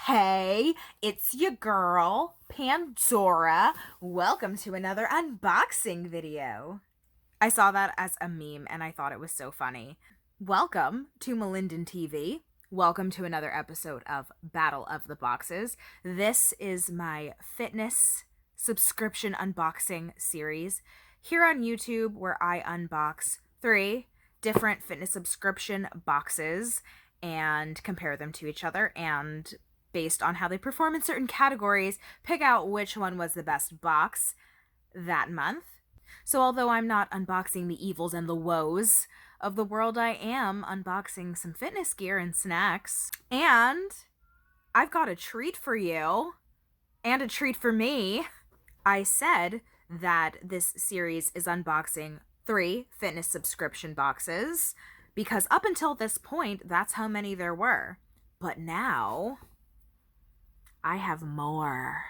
Hey, it's your girl, Pandora. Welcome to another unboxing video. I saw that as a meme and I thought it was so funny. Welcome to Melindan TV. Welcome to another episode of Battle of the Boxes. This is my fitness subscription unboxing series here on YouTube, where I unbox 3 different fitness subscription boxes and compare them to each other, and based on how they perform in certain categories, pick out which one was the best box that month. So although I'm not unboxing the evils and the woes of the world, I am unboxing some fitness gear and snacks. And I've got a treat for you and a treat for me. I said that this series is unboxing 3 fitness subscription boxes because up until this point, that's how many there were. But now I have more.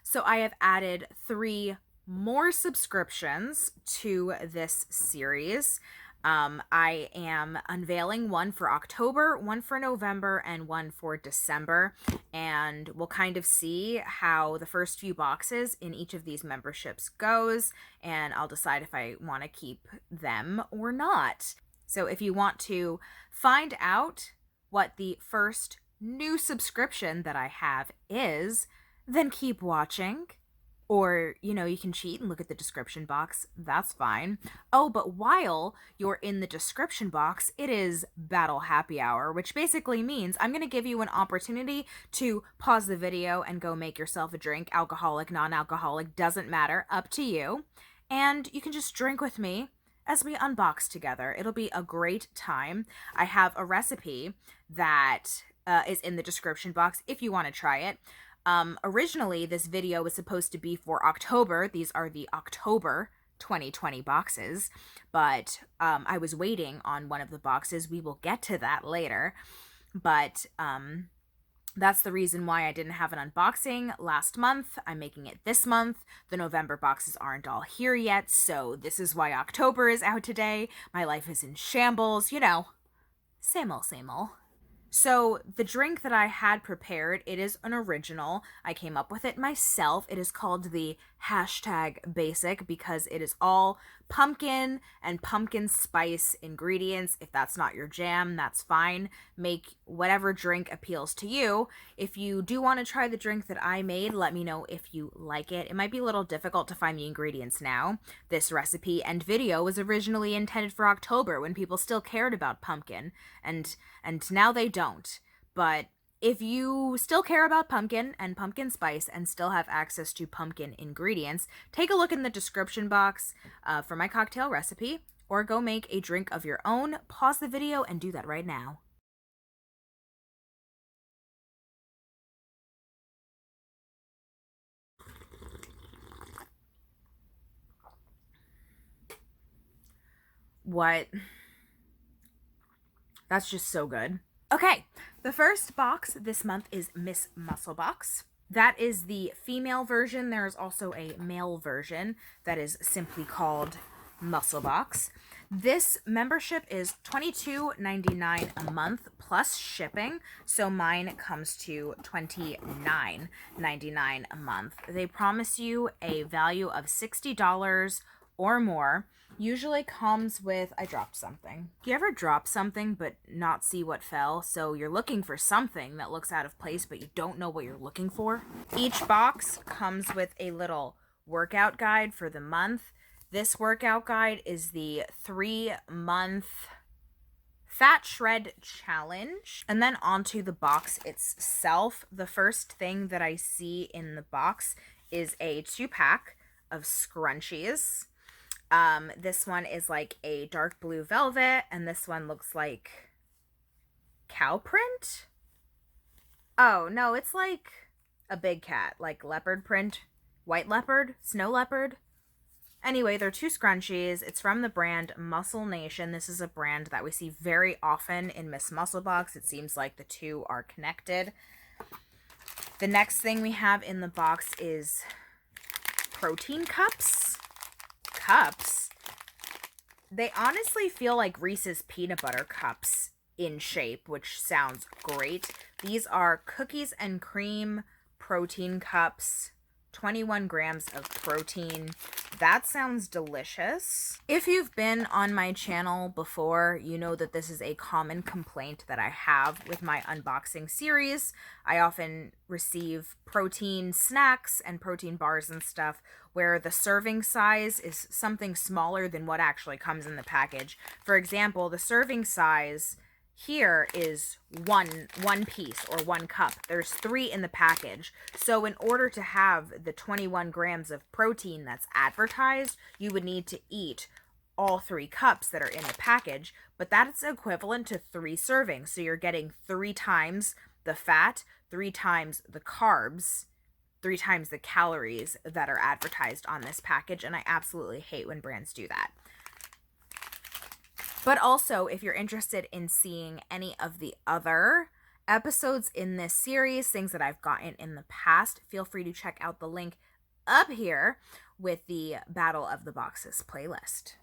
So I have added 3 more subscriptions to this series. I am unveiling one for October, one for November, and one for December. And we'll kind of see how the first few boxes in each of these memberships goes. And I'll decide if I want to keep them or not. So if you want to find out what the first new subscription that I have is, then keep watching. Or, you can cheat and look at the description box. That's fine. Oh, but while you're in the description box, it is Battle Happy Hour, which basically means I'm going to give you an opportunity to pause the video and go make yourself a drink. Alcoholic, non-alcoholic, doesn't matter. Up to you. And you can just drink with me as we unbox together. It'll be a great time. I have a recipe that is in the description box if you want to try it. Originally, this video was supposed to be for October. These are the October 2020 boxes, but I was waiting on one of the boxes. We will get to that later, but that's the reason why I didn't have an unboxing last month. I'm making it this month. The November boxes aren't all here yet, so this is why October is out today. My life is in shambles, same old. So the drink that I had prepared, it is an original. I came up with it myself. It is called the #basic because it is all pumpkin and pumpkin spice ingredients. If that's not your jam, that's fine. Make whatever drink appeals to you. If you do want to try the drink that I made, let me know if you like it. It might be a little difficult to find the ingredients now. This recipe and video was originally intended for October when people still cared about pumpkin, and now they don't. But if you still care about pumpkin and pumpkin spice and still have access to pumpkin ingredients, take a look in the description box for my cocktail recipe, or go make a drink of your own. Pause the video and do that right now. What? That's just so good. Okay, the first box this month is Miss Muscle Box. That is the female version. There is also a male version that is simply called Muscle Box. This membership is $22.99 a month plus shipping, so mine comes to $29.99 a month. They promise you a value of $60 or more. Usually comes with, I dropped something. Do you ever drop something but not see what fell? So you're looking for something that looks out of place, but you don't know what you're looking for? Each box comes with a little workout guide for the month. This workout guide is the 3-month Fat Shred Challenge. And then onto the box itself. The first thing that I see in the box is a 2-pack of scrunchies. This one is like a dark blue velvet, and this one looks like cow print. Oh, no, it's like a big cat, like leopard print, white leopard, snow leopard. Anyway, they're 2 scrunchies. It's from the brand Muscle Nation. This is a brand that we see very often in Miss Muscle Box. It seems like the 2 are connected. The next thing we have in the box is protein cups. They honestly feel like Reese's peanut butter cups in shape, which sounds great. These are cookies and cream protein cups, 21 grams of protein. That sounds delicious. If you've been on my channel before, you know that this is a common complaint that I have with my unboxing series. I often receive protein snacks and protein bars and stuff where the serving size is something smaller than what actually comes in the package. For example, the serving size here is one piece or 1 cup. There's 3 in the package. So in order to have the 21 grams of protein that's advertised, you would need to eat all 3 cups that are in the package, but that's equivalent to 3 servings. So you're getting 3 times the fat, 3 times the carbs, 3 times the calories that are advertised on this package, and I absolutely hate when brands do that. But also, if you're interested in seeing any of the other episodes in this series, things that I've gotten in the past, feel free to check out the link up here with the Battle of the Boxes playlist.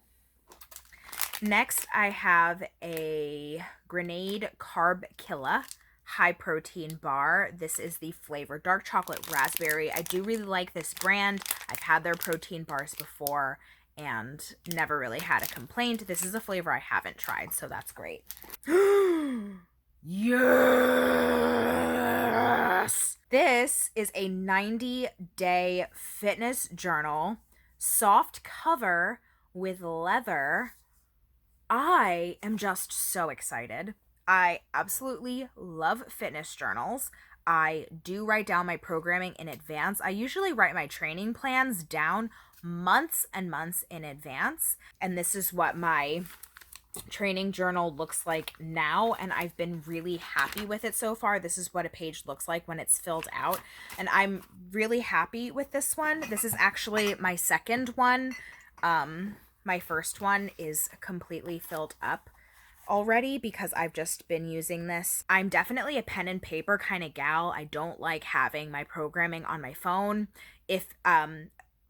Next, I have a Grenade Carb Killa high protein bar. This is the flavor dark chocolate raspberry. I do really like this brand. I've had their protein bars before and never really had a complaint. This is a flavor I haven't tried, so that's great. Yes! This is a 90-day fitness journal, soft cover with leather. I am just so excited. I absolutely love fitness journals. I do write down my programming in advance. I usually write my training plans down months and months in advance, and this is what my training journal looks like now, and I've been really happy with it so far. This is what a page looks like when it's filled out, and I'm really happy with this one. This is actually my second one. My first one is completely filled up already because I've just been using this. I'm definitely a pen and paper kind of gal. I don't like having my programming on my phone. If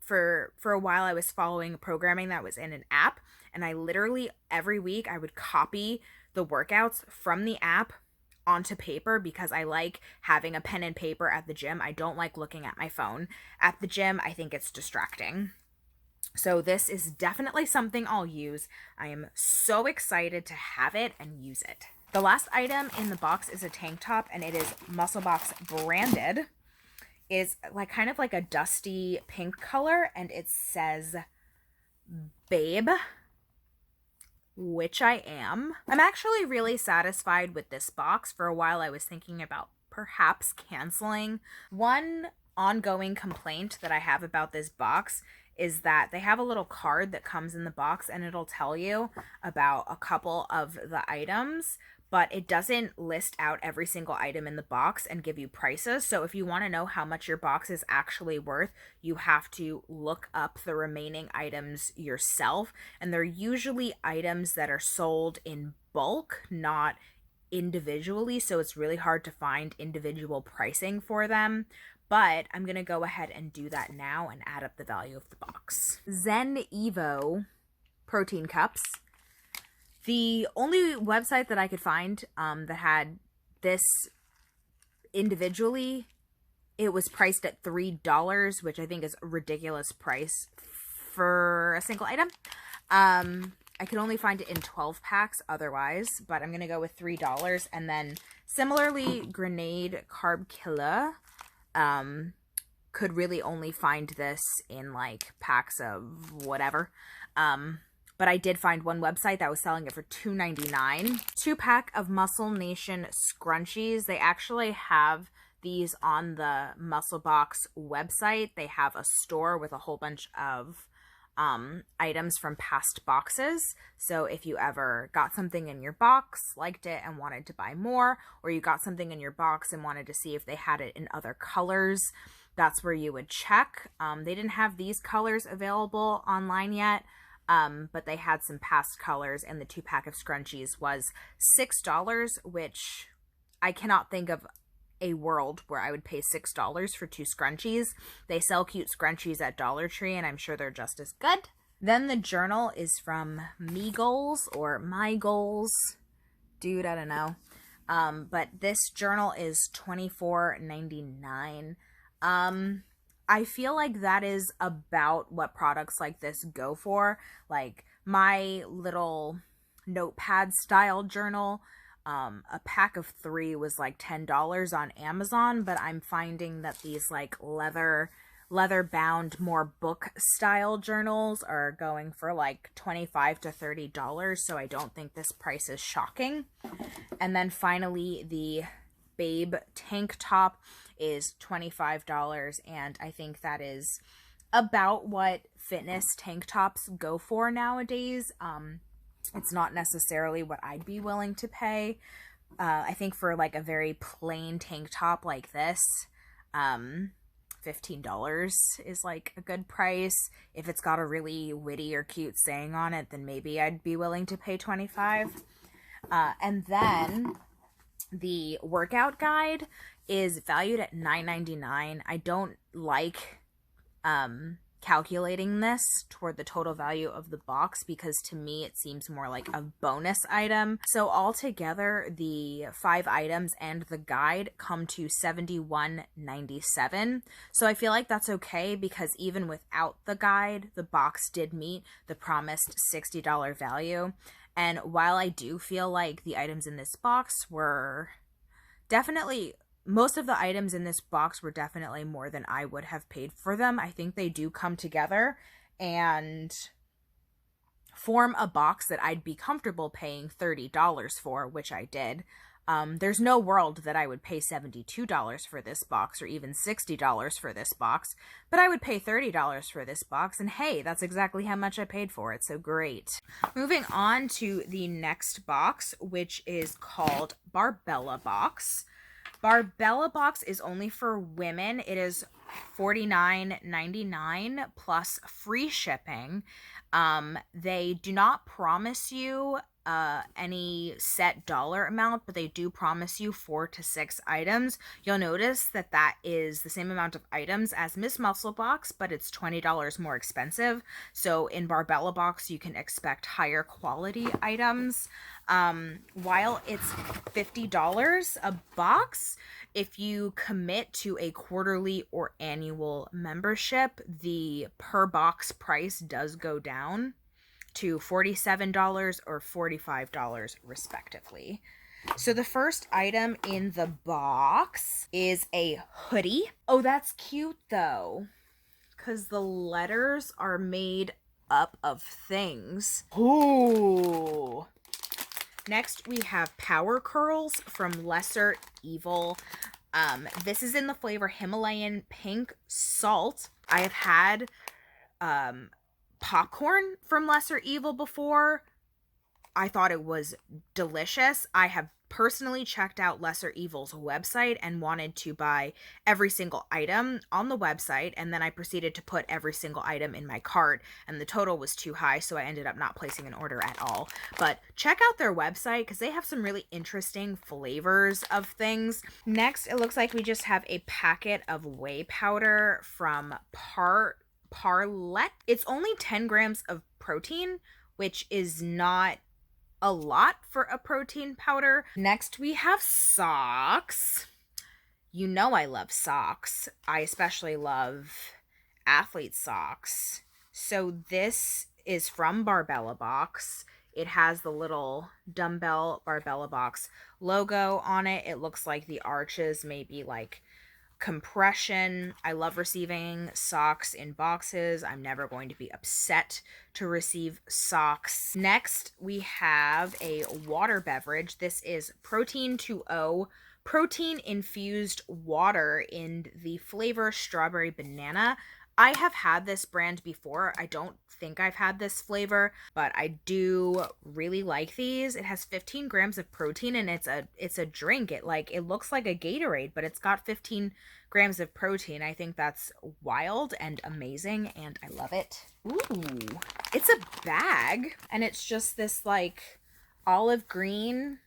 for a while I was following programming that was in an app, and I literally every week I would copy the workouts from the app onto paper because I like having a pen and paper at the gym. I don't like looking at my phone at the gym. I think it's distracting. So this is definitely something I'll use. I am so excited to have it and use it. The last item in the box is a tank top, and it is Muscle Box branded. Is like kind of like a dusty pink color, and it says babe, which I am. I'm actually really satisfied with this box. For a while I was thinking about perhaps canceling. One ongoing complaint that I have about this box is that they have a little card that comes in the box, and it'll tell you about a couple of the items, but it doesn't list out every single item in the box and give you prices. So if you want to know how much your box is actually worth, you have to look up the remaining items yourself. And they're usually items that are sold in bulk, not individually. So it's really hard to find individual pricing for them. But I'm going to go ahead and do that now and add up the value of the box. Zen Evo protein cups. The only website that I could find that had this individually, it was priced at $3, which I think is a ridiculous price for a single item. I could only find it in 12 packs otherwise, but I'm going to go with $3. And then similarly, Grenade Carb Killa, could really only find this in like packs of whatever. But I did find one website that was selling it for $2.99. 2-pack of Muscle Nation scrunchies. They actually have these on the Muscle Box website. They have a store with a whole bunch of items from past boxes. So if you ever got something in your box, liked it, and wanted to buy more, or you got something in your box and wanted to see if they had it in other colors, that's where you would check. They didn't have these colors available online yet. But they had some past colors, and the 2-pack of scrunchies was $6, which I cannot think of a world where I would pay $6 for 2 scrunchies. They sell cute scrunchies at Dollar Tree, and I'm sure they're just as good. Then the journal is from Me Goals or My Goals. Dude, I don't know. But this journal is $24.99. I feel like that is about what products like this go for. Like my little notepad style journal, a pack of 3 was like $10 on Amazon, but I'm finding that these like leather bound, more book style journals are going for like $25 to $30, so I don't think this price is shocking. And then finally, the Babe tank top is $25, and I think that is about what fitness tank tops go for nowadays. It's not necessarily what I'd be willing to pay. I think for like a very plain tank top like this, $15 is like a good price. If it's got a really witty or cute saying on it, then maybe I'd be willing to pay $25. And then the workout guide is valued at $9.99. I don't like calculating this toward the total value of the box because to me it seems more like a bonus item. So altogether, the 5 items and the guide come to $71.97. So I feel like that's okay because even without the guide, the box did meet the promised $60 value. And while I do feel like the items in this box were definitely, most of the items in this box were definitely more than I would have paid for them, I think they do come together and form a box that I'd be comfortable paying $30 for, which I did. There's no world that I would pay $72 for this box or even $60 for this box, but I would pay $30 for this box, and hey, that's exactly how much I paid for it, so great. Moving on to the next box, which is called BarBella Box. BarBella Box is only for women. It is $49.99 plus free shipping. They do not promise you any set dollar amount, but they do promise you 4 to 6 items. You'll notice that that is the same amount of items as Miss Muscle Box, but it's $20 more expensive. So in BarBella Box, you can expect higher quality items. While it's $50 a box, if you commit to a quarterly or annual membership, the per box price does go down to $47 or $45 respectively. So the first item in the box is a hoodie. Oh, that's cute though, because the letters are made up of things. Ooh. Next, we have Power Curls from Lesser Evil. This is in the flavor Himalayan Pink Salt. I have had popcorn from Lesser Evil before. I thought it was delicious. I have personally checked out Lesser Evil's website and wanted to buy every single item on the website, and then I proceeded to put every single item in my cart, and the total was too high, so I ended up not placing an order at all. But check out their website because they have some really interesting flavors of things. Next, it looks like we just have a packet of whey powder from Parlet. It's only 10 grams of protein, which is not a lot for a protein powder. Next, we have socks. You know I love socks. I especially love athlete socks. So this is from BarBella Box. It has the little dumbbell BarBella Box logo on it. It looks like the arches may be like compression. I love receiving socks in boxes. I'm never going to be upset to receive socks. Next, we have a water beverage. This is Protein 2O, protein infused water in the flavor strawberry banana. I have had this brand before. I don't think I've had this flavor, but I do really like these. It has 15 grams of protein and it's a drink. It looks like a Gatorade, but it's got 15 grams of protein. I think that's wild and amazing and I love it. Ooh, it's a bag and it's just this like olive green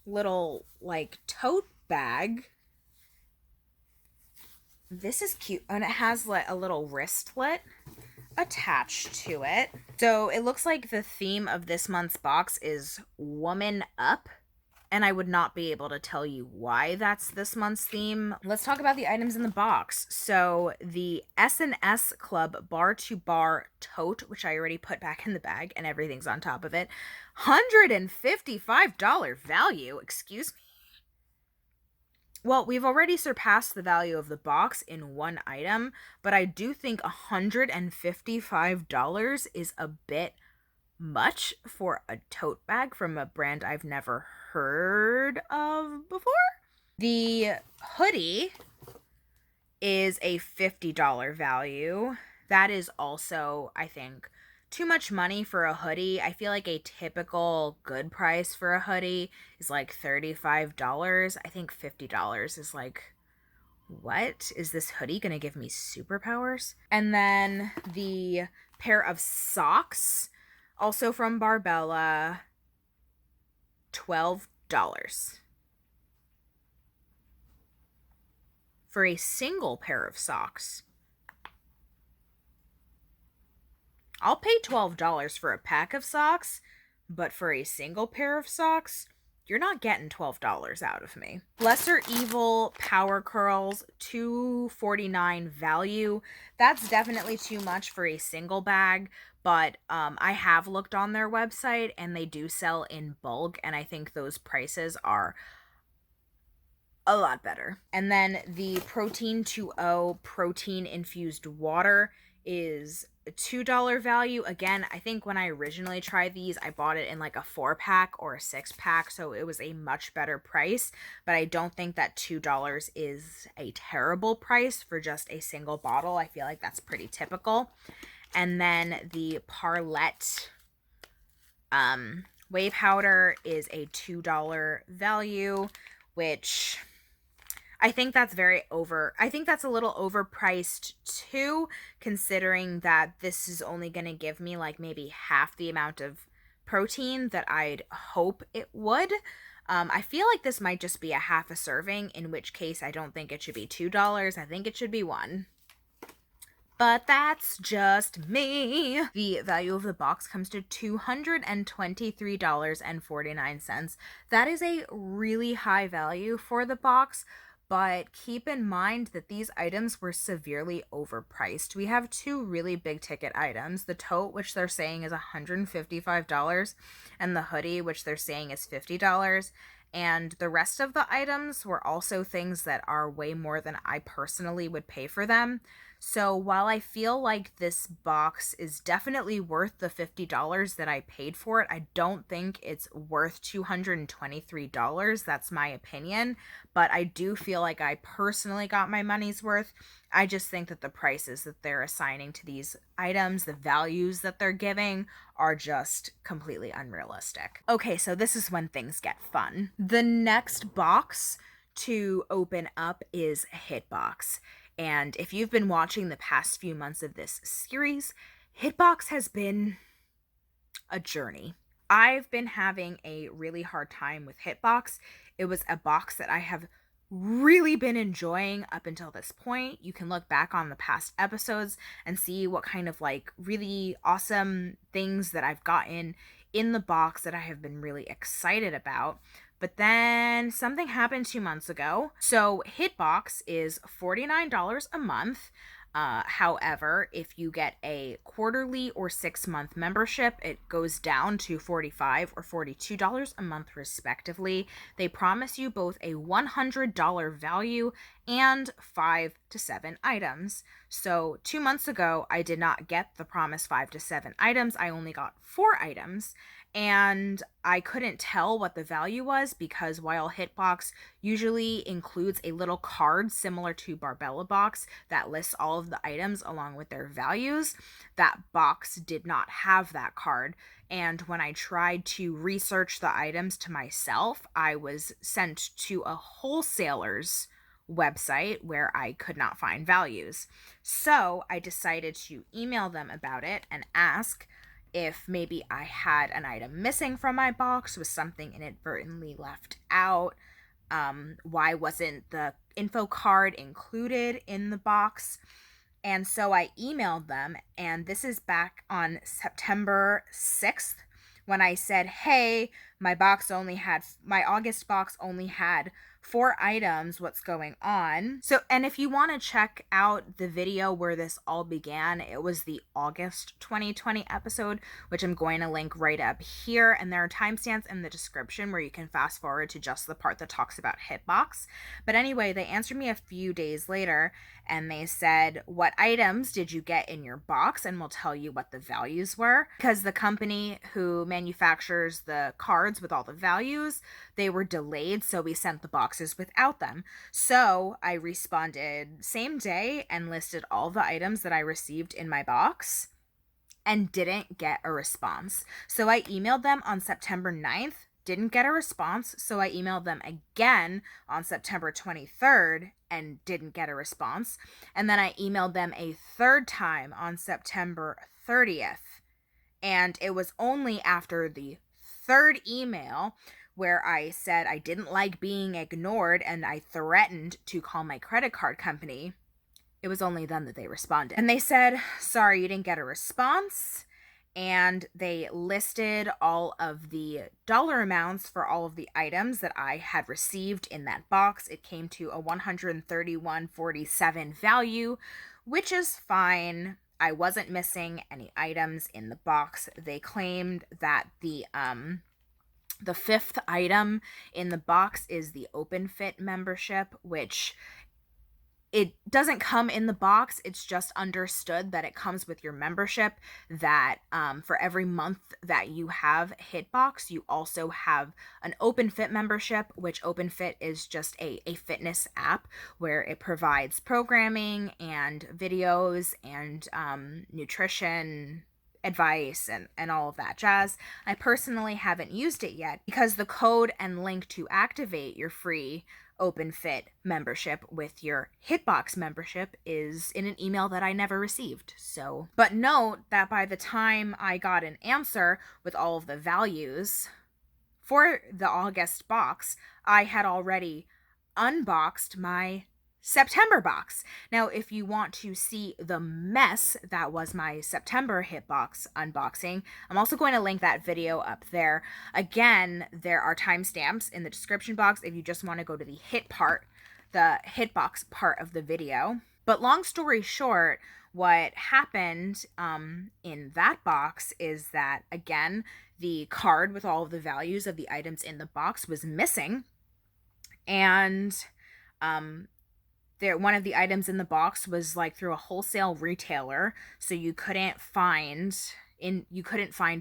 little like tote bag. This is cute, and it has like a little wristlet attached to it. So it looks like the theme of this month's box is Woman Up. and I would not be able to tell you why that's this month's theme. Let's talk about the items in the box. So the S&S Club Bar to Bar Tote, which I already put back in the bag and everything's on top of it. $155 value, excuse me. Well, we've already surpassed the value of the box in one item, but I do think $155 is a bit much for a tote bag from a brand I've never heard of before. The hoodie is a $50 value. That is also, I think, too much money for a hoodie. I feel like a typical good price for a hoodie is like $35. I think $50 is like, what? Is this hoodie gonna give me superpowers? And then the pair of socks, also from BarBella, $12. For a single pair of socks. I'll pay $12 for a pack of socks, but for a single pair of socks, you're not getting $12 out of me. Lesser Evil Power Curls, $2.49 value. That's definitely too much for a single bag, but I have looked on their website and they do sell in bulk, and I think those prices are a lot better. And then the Protein 2O protein infused water is a $2 value. Again, I think when I originally tried these, I bought it in like a 4-pack or a 6-pack, so it was a much better price, but I don't think that $2 is a terrible price for just a single bottle. I feel like that's pretty typical. And then the Parlette whey powder is a $2 value, which I think that's I think that's a little overpriced too, considering that this is only going to give me like maybe half the amount of protein that I'd hope it would. I feel like this might just be a half a serving, in which case I don't think it should be $2. I think it should be $1. But that's just me. The value of the box comes to $223.49. That is a really high value for the box, but keep in mind that these items were severely overpriced. We have two really big ticket items, the tote, which they're saying is $155, and the hoodie, which they're saying is $50. And the rest of the items were also things that are way more than I personally would pay for them. So while I feel like this box is definitely worth the $50 that I paid for it, I don't think it's worth $223. That's my opinion. But I do feel like I personally got my money's worth. I just think that the prices that they're assigning to these items, the values that they're giving, are just completely unrealistic. Okay, so this is when things get fun. The next box to open up is HIIT Box. And if you've been watching the past few months of this series, HIIT Box has been a journey. I've been having a really hard time with HIIT Box. It was a box that I have really been enjoying up until this point. You can look back on the past episodes and see what kind of like really awesome things that I've gotten in the box that I have been really excited about. But then something happened 2 months ago. So HIIT Box is $49 a month. However, if you get a quarterly or 6-month membership, it goes down to $45 or $42 a month respectively. They promise you both a $100 value and 5 to 7 items. So 2 months ago, I did not get the promised 5 to 7 items. I only got 4 items. And I couldn't tell what the value was because while HIIT Box usually includes a little card similar to BarBella Box that lists all of the items along with their values, that box did not have that card. And when I tried to research the items to myself, I was sent to a wholesaler's website where I could not find values. So I decided to email them about it and ask if maybe I had an item missing from my box, was something inadvertently left out, why wasn't the info card included in the box. And so I emailed them, and this is back on September 6th when I said, hey, my August box only had 4 items, what's going on? So, and if you want to check out the video where this all began, it was the August 2020 episode, which I'm going to link right up here. And there are timestamps in the description where you can fast forward to just the part that talks about HIIT Box. But anyway, they answered me a few days later and they said, what items did you get in your box? And we'll tell you what the values were. Because the company who manufactures the cards with all the values, they were delayed, so we sent the boxes without them. So I responded same day and listed all the items that I received in my box and didn't get a response. So I emailed them on September 9th, didn't get a response. So I emailed them again on September 23rd and didn't get a response. And then I emailed them a third time on September 30th. And it was only after the third email where I said I didn't like being ignored and I threatened to call my credit card company. It was only then that they responded. And they said, sorry, you didn't get a response. And they listed all of the dollar amounts for all of the items that I had received in that box. It came to a $131.47 value, which is fine. I wasn't missing any items in the box. They claimed that the 5th item in the box is the Open Fit membership, which it doesn't come in the box. It's just understood that it comes with your membership, that for every month that you have HIIT Box, you also have an Open Fit membership, which Open Fit is just a fitness app where it provides programming and videos and nutrition advice and all of that jazz. I personally haven't used it yet because the code and link to activate your free Open Fit membership with your HIIT Box membership is in an email that I never received. So, but note that by the time I got an answer with all of the values for the August box, I had already unboxed my September box. Now, if you want to see the mess that was my September HIIT Box unboxing, I'm also going to link that video up there. Again, there are timestamps in the description box if you just want to go to the HIIT Box part of the video. But long story short, what happened in that box is that, again, the card with all of the values of the items in the box was missing. And one of the items in the box was like through a wholesale retailer, so you couldn't find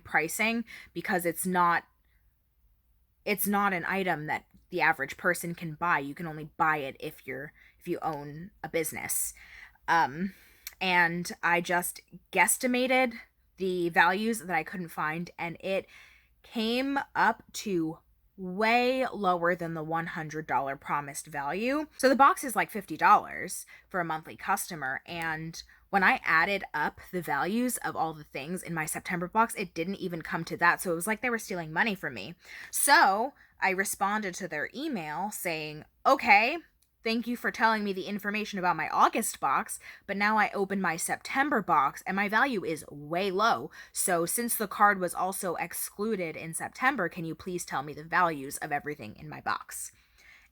pricing because it's not an item that the average person can buy. You can only buy it if you own a business. And I just guesstimated the values that I couldn't find, and it came up to way lower than the $100 promised value. So the box is like $50 for a monthly customer. And when I added up the values of all the things in my September box, it didn't even come to that. So it was like they were stealing money from me. So I responded to their email saying, okay, thank you for telling me the information about my August box, but now I open my September box and my value is way low. So since the card was also excluded in September, can you please tell me the values of everything in my box?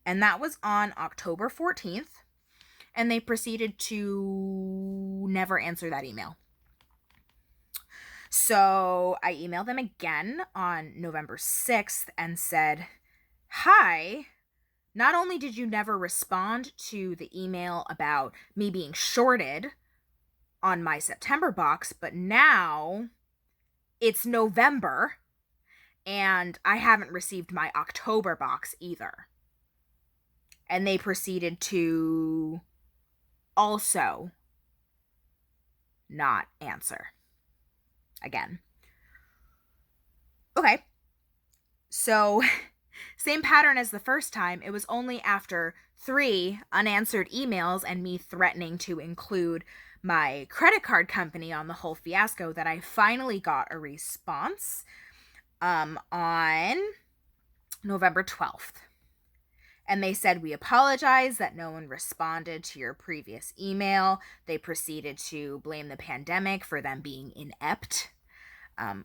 And that was on October 14th, and they proceeded to never answer that email. So I emailed them again on November 6th and said, hi, not only did you never respond to the email about me being shorted on my September box, but now it's November and I haven't received my October box either. And they proceeded to also not answer again. Okay. So same pattern as the first time. It was only after 3 unanswered emails and me threatening to include my credit card company on the whole fiasco that I finally got a response on November 12th. And they said, we apologize that no one responded to your previous email. They proceeded to blame the pandemic for them being inept.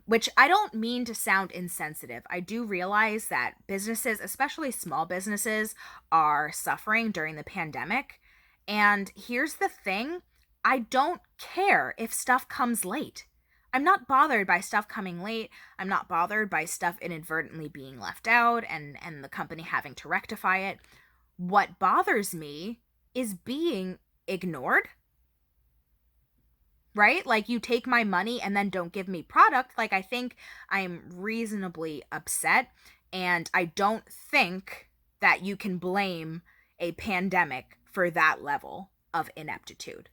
which I don't mean to sound insensitive. I do realize that businesses, especially small businesses, are suffering during the pandemic. And here's the thing, I don't care if stuff comes late. I'm not bothered by stuff coming late. I'm not bothered by stuff inadvertently being left out and the company having to rectify it. What bothers me is being ignored. Right? Like, you take my money and then don't give me product. Like, I think I'm reasonably upset, and I don't think that you can blame a pandemic for that level of ineptitude.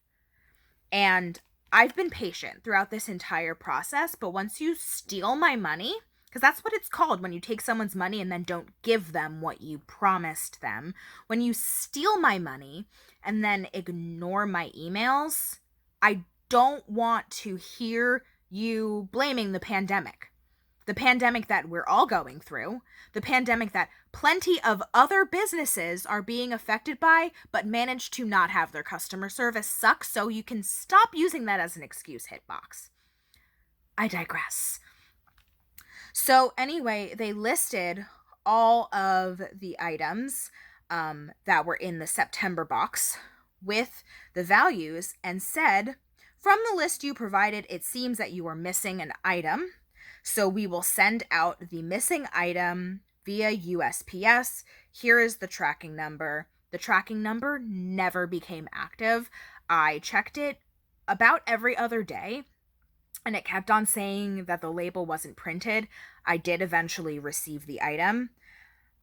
And I've been patient throughout this entire process, but once you steal my money, because that's what it's called when you take someone's money and then don't give them what you promised them. When you steal my money and then ignore my emails, I don't want to hear you blaming the pandemic. The pandemic that we're all going through, the pandemic that plenty of other businesses are being affected by, but manage to not have their customer service suck, so you can stop using that as an excuse, HIIT Box. I digress. So anyway, they listed all of the items that were in the September box with the values and said, from the list you provided, it seems that you are missing an item. So we will send out the missing item via USPS. Here is the tracking number. The tracking number never became active. I checked it about every other day, and it kept on saying that the label wasn't printed. I did eventually receive the item.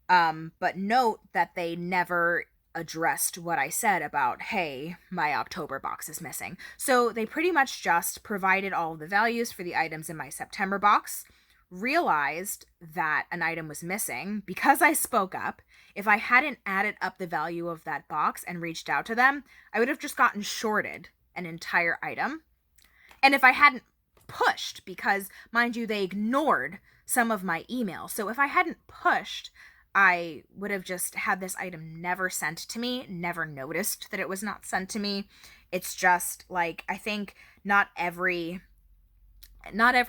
But note that they never addressed what I said about, hey, my October box is missing. So they pretty much just provided all of the values for the items in my September box, realized that an item was missing because I spoke up. If I hadn't added up the value of that box and reached out to them, I would have just gotten shorted an entire item. And if I hadn't pushed, because mind you, they ignored some of my emails. So if I hadn't pushed, I would have just had this item never sent to me, never noticed that it was not sent to me. It's just like, I think not every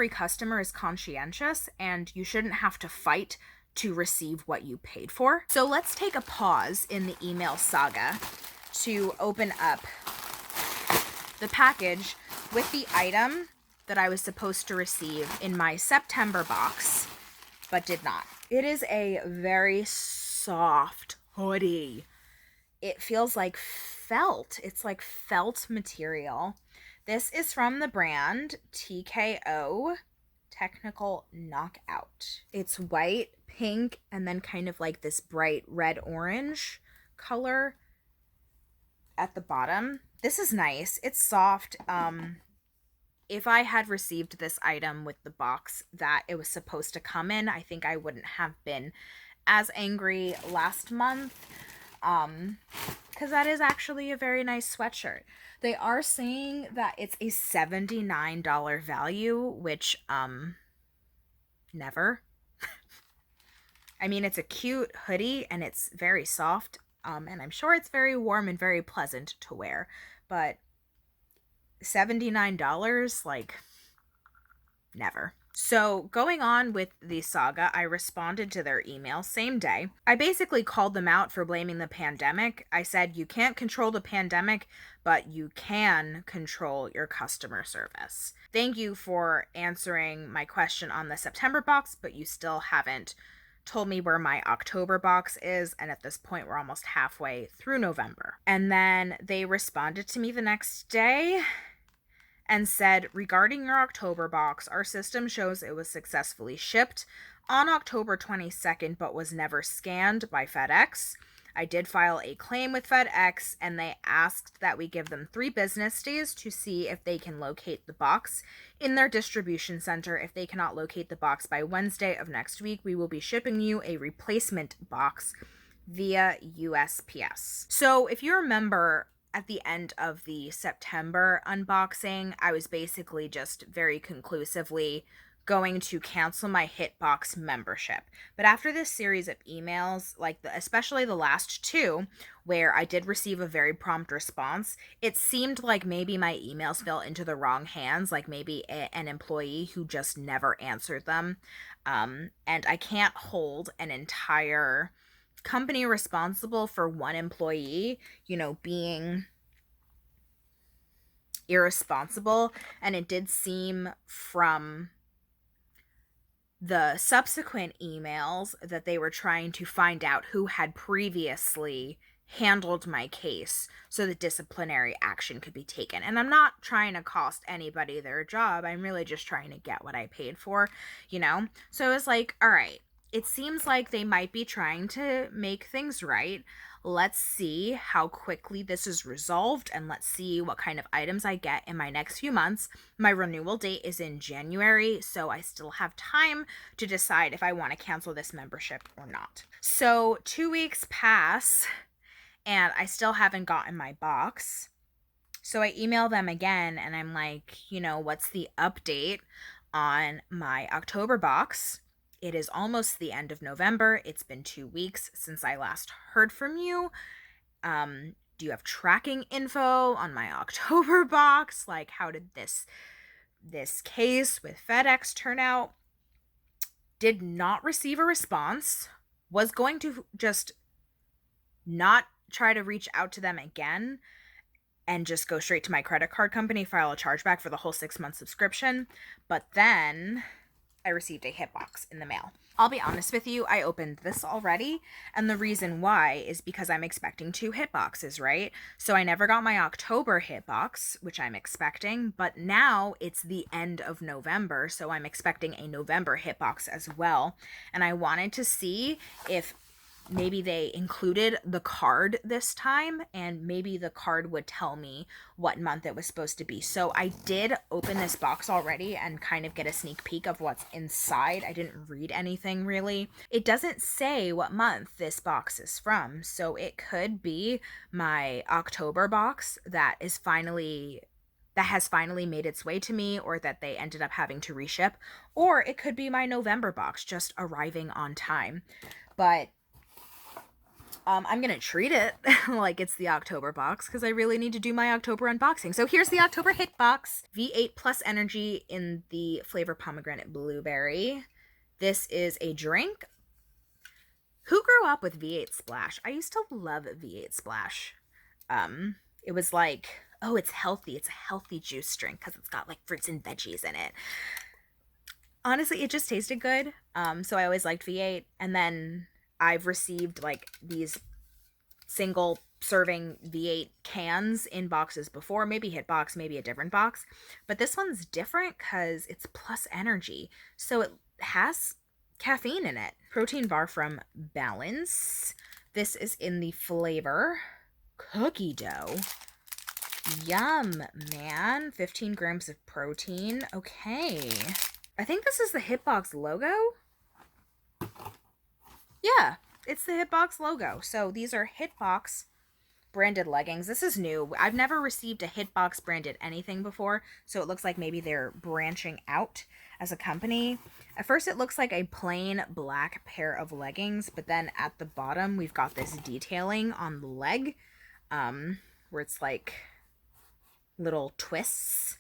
customer is conscientious, and you shouldn't have to fight to receive what you paid for. So let's take a pause in the email saga to open up the package with the item that I was supposed to receive in my September box, but did not. It is a very soft hoodie. It feels like felt. It's like felt material. This is from the brand TKO, Technical Knockout. It's white, pink, and then kind of like this bright red orange color at the bottom. This is nice. It's soft. If I had received this item with the box that it was supposed to come in, I think I wouldn't have been as angry last month, because that is actually a very nice sweatshirt. They are saying that it's a $79 value, which, never. I mean, it's a cute hoodie, and it's very soft, and I'm sure it's very warm and very pleasant to wear, but $79, like, never. So going on with the saga, I responded to their email same day. I basically called them out for blaming the pandemic. I said, you can't control the pandemic, but you can control your customer service. Thank you for answering my question on the September box, but you still haven't told me where my October box is, and at this point we're almost halfway through November. And then they responded to me the next day and said, regarding your October box, our system shows it was successfully shipped on October 22nd, but was never scanned by FedEx. I did file a claim with FedEx, and they asked that we give them 3 business days to see if they can locate the box in their distribution center. If they cannot locate the box by Wednesday of next week, we will be shipping you a replacement box via USPS. So if you remember, at the end of the September unboxing, I was basically just very conclusively going to cancel my HIIT Box membership. But after this series of emails, like especially the last two, where I did receive a very prompt response, it seemed like maybe my emails fell into the wrong hands, like maybe an employee who just never answered them. And I can't hold an entire company responsible for one employee, being irresponsible. And it did seem from the subsequent emails that they were trying to find out who had previously handled my case so that disciplinary action could be taken. And I'm not trying to cost anybody their job. I'm really just trying to get what I paid for, So it was like, all right, it seems like they might be trying to make things right. Let's see how quickly this is resolved, and let's see what kind of items I get in my next few months. My renewal date is in January, so I still have time to decide if I want to cancel this membership or not. So 2 weeks pass, and I still haven't gotten my box. So I email them again, and I'm like, what's the update on my October box? It is almost the end of November. It's been 2 weeks since I last heard from you. Do you have tracking info on my October box? Like, how did this case with FedEx turn out? Did not receive a response. Was going to just not try to reach out to them again and just go straight to my credit card company, file a chargeback for the whole 6-month subscription. But then I received a HIIT Box in the mail. I'll be honest with you, I opened this already, and the reason why is because I'm expecting 2 HIIT Boxes, right? So I never got my October HIIT Box, which I'm expecting, but now it's the end of November, so I'm expecting a November HIIT Box as well. And I wanted to see if maybe they included the card this time, and maybe the card would tell me what month it was supposed to be. So I did open this box already and kind of get a sneak peek of what's inside. I didn't read anything really. It doesn't say what month this box is from, so it could be my October box that has finally made its way to me, or that they ended up having to reship, or it could be my November box just arriving on time. But I'm going to treat it like it's the October box because I really need to do my October unboxing. So here's the October HIIT Box. V8 Plus Energy in the flavor pomegranate blueberry. This is a drink. Who grew up with V8 Splash? I used to love V8 Splash. It was like, oh, it's healthy. It's a healthy juice drink because it's got like fruits and veggies in it. Honestly, it just tasted good. So I always liked V8. And then I've received like these single serving V8 cans in boxes before, maybe HIIT Box, maybe a different box, but this one's different because it's plus energy, so it has caffeine in it. Protein bar from Balance. This is in the flavor cookie dough. Yum, man. 15 grams of protein. Okay. I think this is the HIIT Box logo. Yeah, it's the HIIT Box logo. So these are HIIT Box branded leggings. This is new. I've never received a HIIT Box branded anything before, so it looks like maybe they're branching out as a company. At first it looks like a plain black pair of leggings, but then at the bottom we've got this detailing on the leg, where it's like little twists.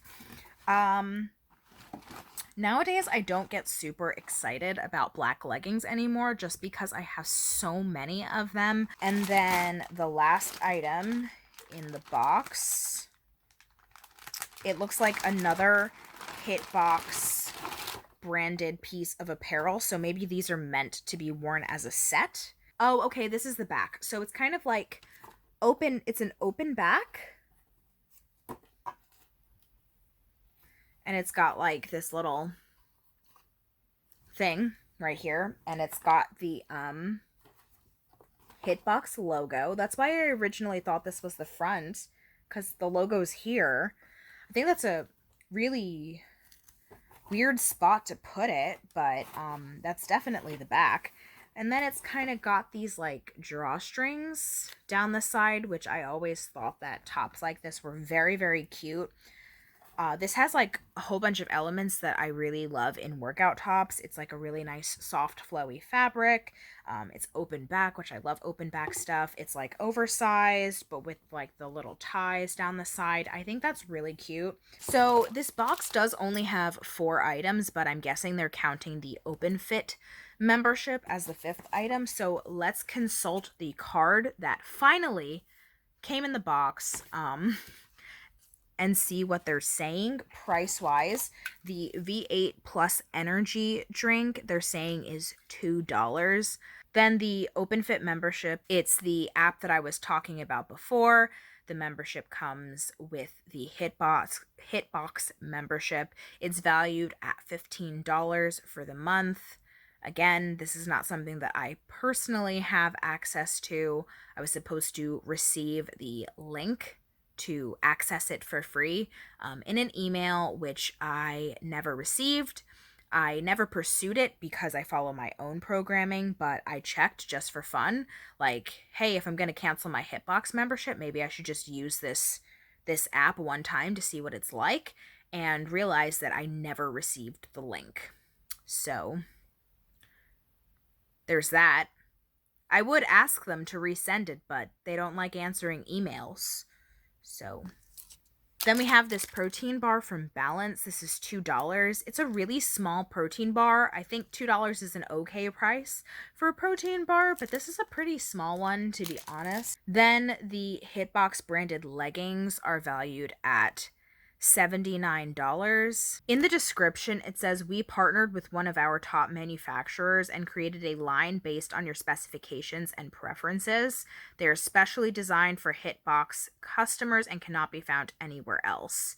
Nowadays, I don't get super excited about black leggings anymore just because I have so many of them. And then the last item in the box, it looks like another HIIT Box branded piece of apparel. So maybe these are meant to be worn as a set. Oh, okay, this is the back. So it's kind of like open, it's an open back. And it's got like this little thing right here. And it's got the HIIT Box logo. That's why I originally thought this was the front, because the logo's here. I think that's a really weird spot to put it, but that's definitely the back. And then it's kind of got these like drawstrings down the side, which I always thought that tops like this were very, very cute. This has like a whole bunch of elements that I really love in workout tops. It's like a really nice, soft, flowy fabric. It's open back, which I love open back stuff. It's like oversized, but with like the little ties down the side. I think that's really cute. So this box does only have 4 items, but I'm guessing they're counting the open fit membership as the 5th item. So let's consult the card that finally came in the box. And see what they're saying price wise. The V8 Plus Energy drink they're saying is $2. Then the OpenFit membership, it's the app that I was talking about before. The membership comes with the HIIT Box membership. It's valued at $15 for the month. Again, this is not something that I personally have access to. I was supposed to receive the link to access it for free in an email, which I never received. I never pursued it because I follow my own programming, but I checked just for fun. Like, hey, if I'm going to cancel my HIIT Box membership, maybe I should just use this app one time to see what it's like, and realized that I never received the link. So there's that. I would ask them to resend it, but they don't like answering emails. So then we have this protein bar from Balance. This is $2. It's a really small protein bar. I think $2 is an okay price for a protein bar, but this is a pretty small one, to be honest. Then the HIIT Box branded leggings are valued at $79. In the description, it says, we partnered with one of our top manufacturers and created a line based on your specifications and preferences. They are specially designed for HIIT Box customers and cannot be found anywhere else.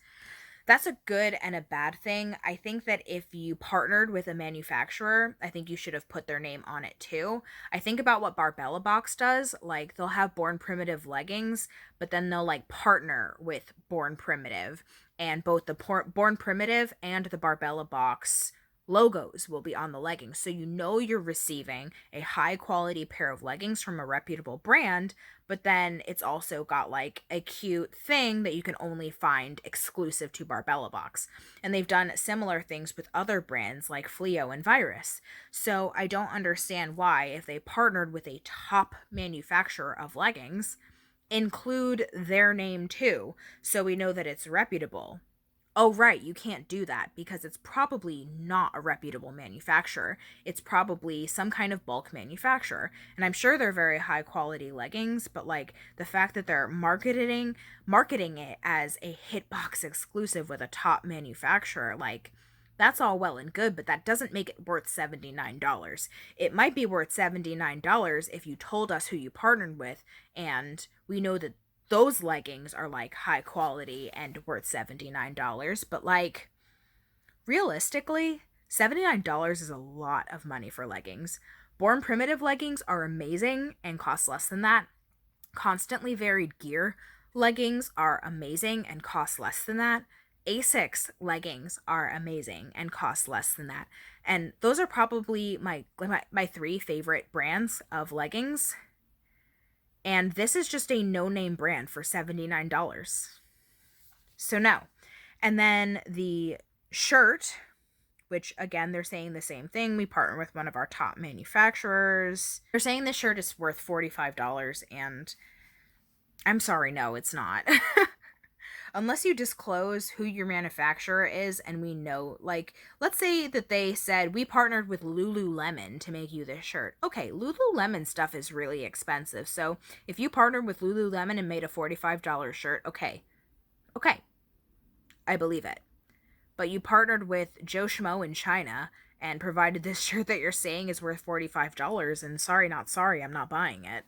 That's a good and a bad thing. I think that if you partnered with a manufacturer, I think you should have put their name on it too. I think about what BarBella Box does. Like, they'll have Born Primitive leggings, but then they'll like partner with Born Primitive, and both the Born Primitive and the BarBella Box logos will be on the leggings. So you know you're receiving a high quality pair of leggings from a reputable brand, but then it's also got like a cute thing that you can only find exclusive to BarBella Box. And they've done similar things with other brands like Fleo and Virus. So I don't understand why, if they partnered with a top manufacturer of leggings, include their name too, so we know that it's reputable. Oh, right, you can't do that because it's probably not a reputable manufacturer. It's probably some kind of bulk manufacturer. And I'm sure they're very high quality leggings, but like the fact that they're marketing it as a HIIT Box exclusive with a top manufacturer, like, that's all well and good, but that doesn't make it worth $79. It might be worth $79 if you told us who you partnered with, and we know that those leggings are like high quality and worth $79, but like realistically, $79 is a lot of money for leggings. Born Primitive leggings are amazing and cost less than that. Constantly Varied Gear leggings are amazing and cost less than that. Asics leggings are amazing and cost less than that. And those are probably my 3 favorite brands of leggings. And this is just a no-name brand for $79. So no. And then the shirt, which again, they're saying the same thing. We partner with one of our top manufacturers. They're saying this shirt is worth $45, and I'm sorry, no, it's not. Unless you disclose who your manufacturer is and we know, like, let's say that they said, we partnered with Lululemon to make you this shirt. Okay, Lululemon stuff is really expensive. So if you partnered with Lululemon and made a $45 shirt, okay, I believe it. But you partnered with Joe Schmo in China and provided this shirt that you're saying is worth $45, and sorry, not sorry, I'm not buying it.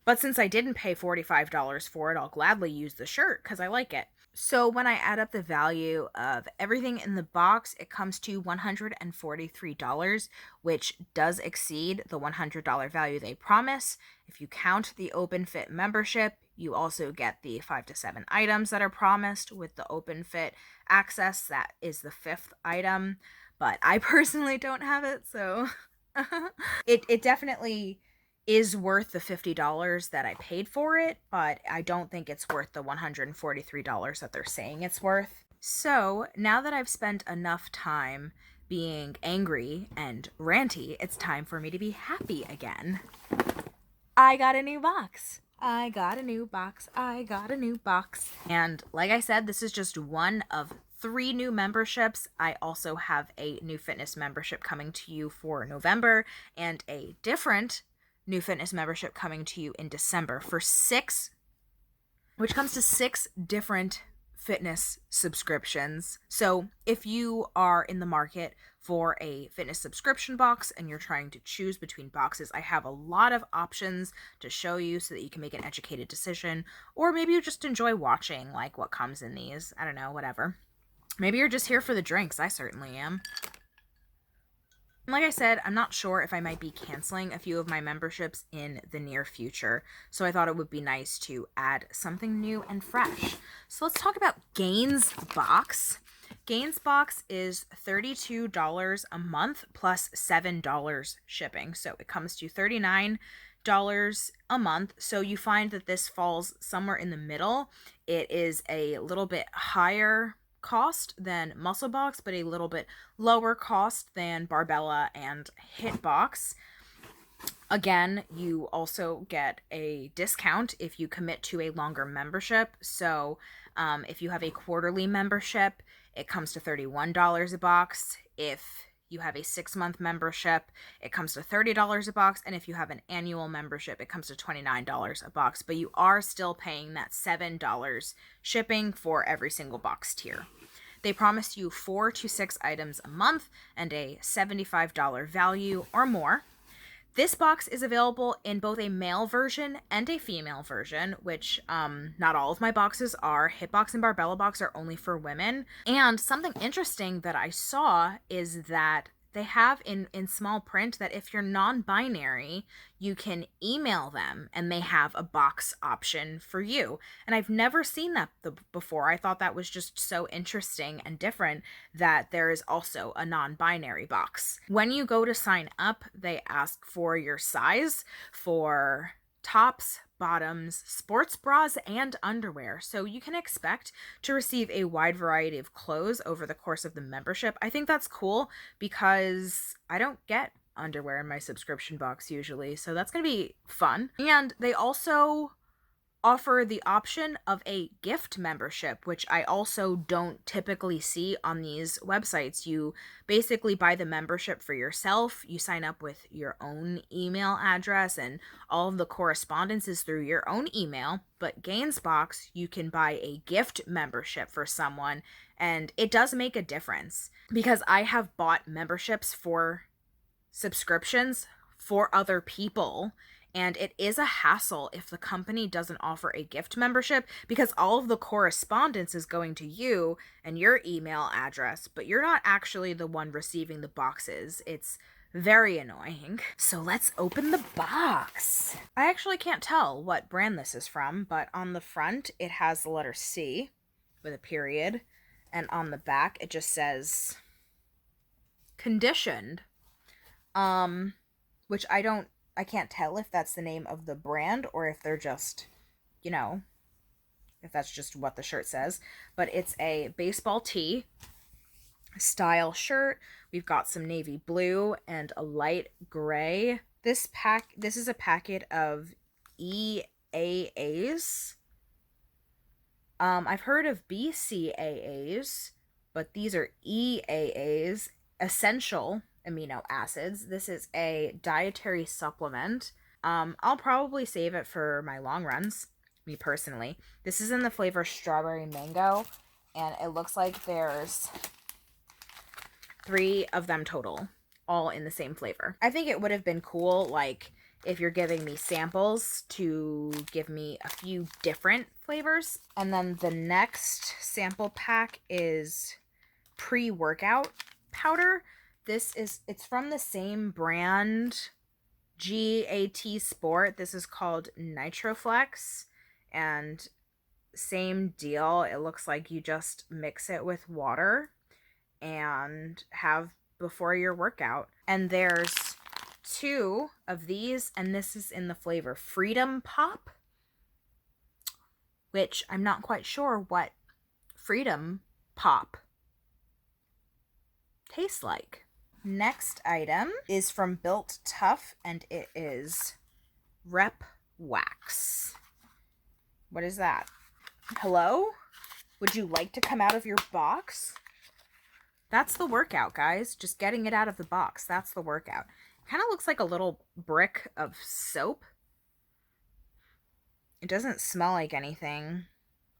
But since I didn't pay $45 for it, I'll gladly use the shirt because I like it. So when I add up the value of everything in the box, it comes to $143, which does exceed the $100 value they promise. If you count the OpenFit membership, you also get the 5 to 7 items that are promised with the OpenFit access. That is the 5th item, but I personally don't have it, so it definitely is worth the $50 that I paid for it, but I don't think it's worth the $143 that they're saying it's worth. So now that I've spent enough time being angry and ranty, it's time for me to be happy again. I got a new box. I got a new box. I got a new box. And like I said, this is just one of 3 new memberships. I also have a new fitness membership coming to you for November and a different new fitness membership coming to you in December for 6, which comes to 6 different fitness subscriptions. So if you are in the market for a fitness subscription box and you're trying to choose between boxes, I have a lot of options to show you so that you can make an educated decision, or maybe you just enjoy watching like what comes in these. I don't know, whatever. Maybe you're just here for the drinks. I certainly am. And like I said, I'm not sure if I might be canceling a few of my memberships in the near future, so I thought it would be nice to add something new and fresh. So let's talk about Gainz Box. Gainz Box is $32 a month plus $7 shipping, so it comes to $39 a month. So you find that this falls somewhere in the middle. It is a little bit higher cost than Muscle Box, but a little bit lower cost than BarBella and HIIT Box. Again, you also get a discount if you commit to a longer membership. So if you have a quarterly membership, it comes to $31 a box. If you have a 6-month membership, it comes to $30 a box. And if you have an annual membership, it comes to $29 a box. But you are still paying that $7 shipping for every single box tier. They promise you 4 to 6 items a month and a $75 value or more. This box is available in both a male version and a female version, which not all of my boxes are. HIIT Box and BarBella Box are only for women. And something interesting that I saw is that they have in small print that if you're non-binary, you can email them and they have a box option for you. And I've never seen that before. I thought that was just so interesting and different that there is also a non-binary box. When you go to sign up, they ask for your size for tops, bottoms, sports bras, and underwear. So you can expect to receive a wide variety of clothes over the course of the membership. I think that's cool because I don't get underwear in my subscription box usually, so that's going to be fun. And they also offer the option of a gift membership, which I also don't typically see on these websites. You basically buy the membership for yourself. You sign up with your own email address and all of the correspondence is through your own email. But Gainz Box, you can buy a gift membership for someone, and it does make a difference because I have bought memberships for subscriptions for other people. And it is a hassle if the company doesn't offer a gift membership because all of the correspondence is going to you and your email address, but you're not actually the one receiving the boxes. It's very annoying. So let's open the box. I actually can't tell what brand this is from, but on the front it has the letter C with a period, and on the back it just says conditioned, which I can't tell if that's the name of the brand or if they're just, if that's just what the shirt says. But it's a baseball tee style shirt. We've got some navy blue and a light gray. This is a packet of EAAs. I've heard of BCAAs, but these are EAAs, essential amino acids. This is a dietary supplement. I'll probably save it for my long runs, me personally. This is in the flavor strawberry mango, and it looks like there's 3 of them total, all in the same flavor. I think it would have been cool, like, if you're giving me samples, to give me a few different flavors. And then the next sample pack is pre-workout powder. It's from the same brand, GAT Sport. This is called Nitroflex, and same deal. It looks like you just mix it with water and have before your workout. And there's 2 of these, and this is in the flavor Freedom Pop, which I'm not quite sure what Freedom Pop tastes like. Next item is from Built Tough, and it is Rep Wax. What is that? Hello? Would you like to come out of your box? That's the workout, guys. Just getting it out of the box. That's the workout. It kind of looks like a little brick of soap. It doesn't smell like anything.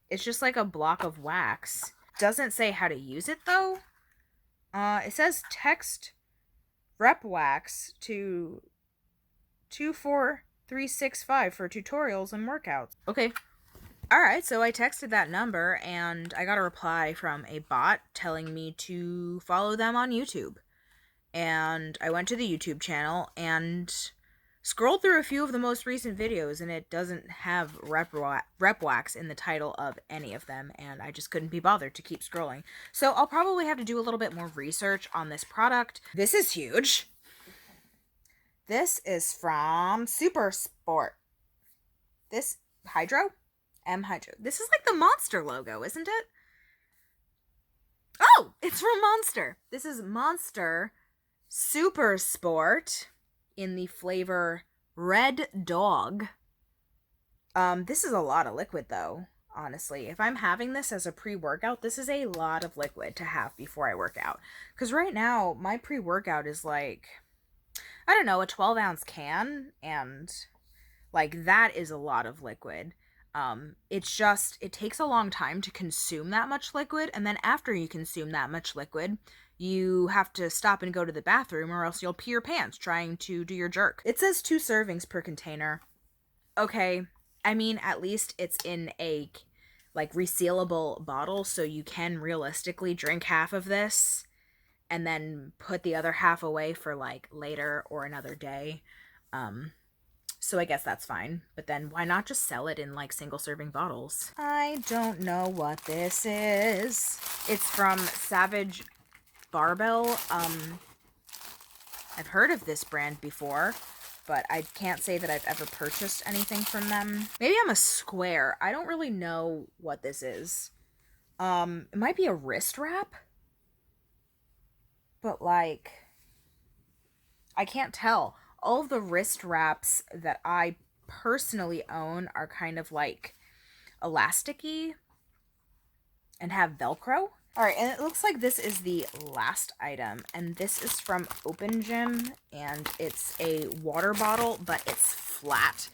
It's just like a block of wax. Doesn't say how to use it, though. It says text Rep Wax to 24365 for tutorials and workouts. Okay. Alright, so I texted that number and I got a reply from a bot telling me to follow them on YouTube. And I went to the YouTube channel and scrolled through a few of the most recent videos, and it doesn't have Rep Wax in the title of any of them, and I just couldn't be bothered to keep scrolling. So I'll probably have to do a little bit more research on this product. This is huge. This is from Super Sport. This Hydro? Hydro. This is like the Monster logo, isn't it? Oh, it's from Monster. This is Monster Super Sport in the flavor Red Dog. This is a lot of liquid, though, honestly. If I'm having this as a pre-workout, this is a lot of liquid to have before I work out. Because right now, my pre-workout is like, I don't know, a 12-ounce can, and like that is a lot of liquid. It takes a long time to consume that much liquid, and then after you consume that much liquid, you have to stop and go to the bathroom, or else you'll pee your pants trying to do your jerk. It says 2 servings per container. Okay, I mean, at least it's in a like resealable bottle, so you can realistically drink half of this and then put the other half away for like later or another day. So I guess that's fine. But then why not just sell it in like single serving bottles? I don't know what this is. It's from Savage Barbell. I've heard of this brand before, but I can't say that I've ever purchased anything from them. Maybe I'm a square. I don't really know what this is. It might be a wrist wrap, but like, I can't tell. All of the wrist wraps that I personally own are kind of like elasticy and have Velcro. All right, and it looks like this is the last item, and this is from Open Gym, and it's a water bottle, but it's flat,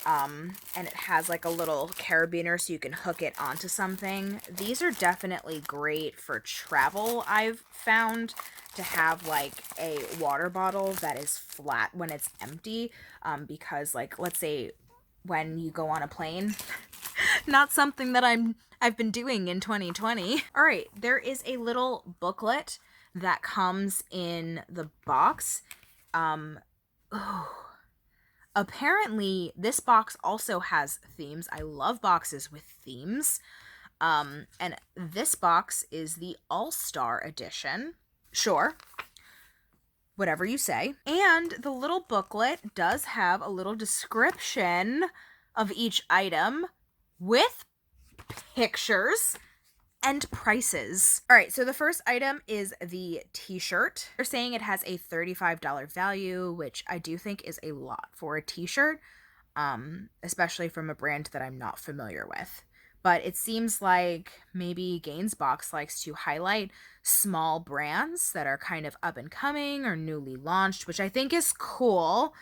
and it has like a little carabiner so you can hook it onto something. These are definitely great for travel, I've found, to have like a water bottle that is flat when it's empty, because like, let's say when you go on a plane, not something that I've been doing in 2020. All right, there is a little booklet that comes in the box. Apparently this box also has themes. I love boxes with themes. And this box is the All-Star edition. Sure, whatever you say. And the little booklet does have a little description of each item with pictures and prices. All right, so the first item is the t-shirt. They're saying it has a $35 value, which I do think is a lot for a t-shirt, especially from a brand that I'm not familiar with. But it seems like maybe Gainz Box likes to highlight small brands that are kind of up and coming or newly launched, which I think is cool,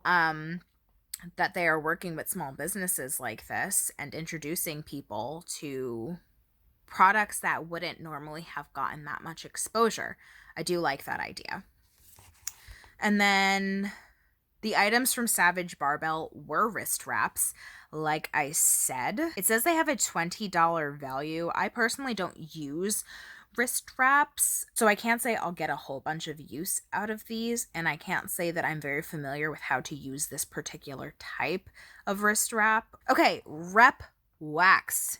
that they are working with small businesses like this and introducing people to products that wouldn't normally have gotten that much exposure. I do like that idea. And then the items from Savage Barbell were wrist wraps. Like I said, it says they have a $20 value. I personally don't use wrist wraps, so I can't say I'll get a whole bunch of use out of these, and I can't say that I'm very familiar with how to use this particular type of wrist wrap. Okay, Rep Wax.